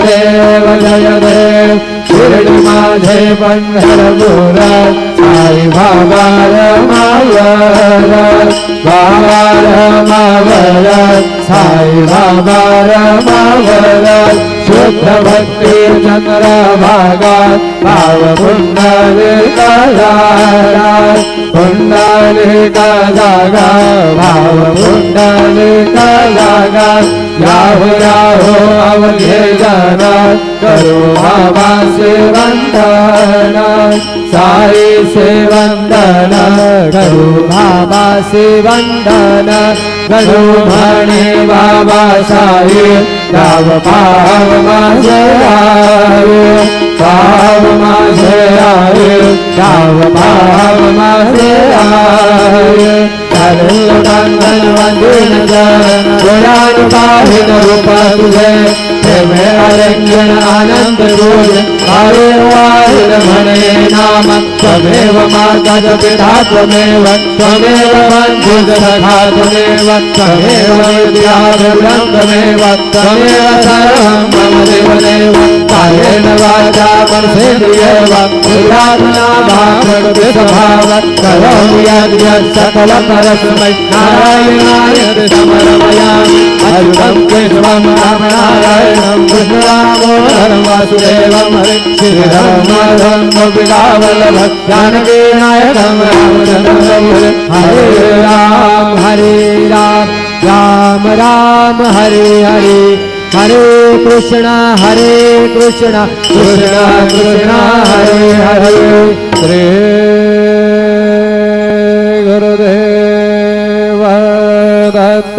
देव जय देव शिर्डी माझे पंढरपूर साई बाबा रमावर बाबा रमावर साई बाबा रमावर शुद्ध भक्ती चंद्र भागा भाव पुंडलिका जागा भाव पुंडलिका जागा याहो याहो अवघे जाना करो बाबा से वंदन साई से वंदन करो बाबा से वंदन करो म्हणे बाबा साई गाव पाव माझे आये पाव माझे आये गाव पाव माझे आये बंधन वंदन गुणान पाहिन रूप तुझे मेरा रंजन आनंद बोल हरे वाहिन म्हणे नाम त्वमेव माता पिता त्वमेव त्वमेव बंधु सखा त्वमेव त्वमेव विद्या ब्रह्ममेव त्वमेव सर्वं मम देवदेव कायेन वाचा मनसेन्द्रियेव बुद्ध्यात्मना भावगतभाव करोमि यद्यत् सकलं परस्मै नारायणाय समर्पयामि अच्युतं केशवं रामनारायणं कृष्णरामोहरं वासुदेवं हरे श्रीरामं गोपिकावल्लभं जानकी नायकं रामचन्द्रं हरे राम राम राम हरे हरे हरे कृष्णा कृष्णा कृष्णा हरे हरे श्री गुरुदेव दत्त।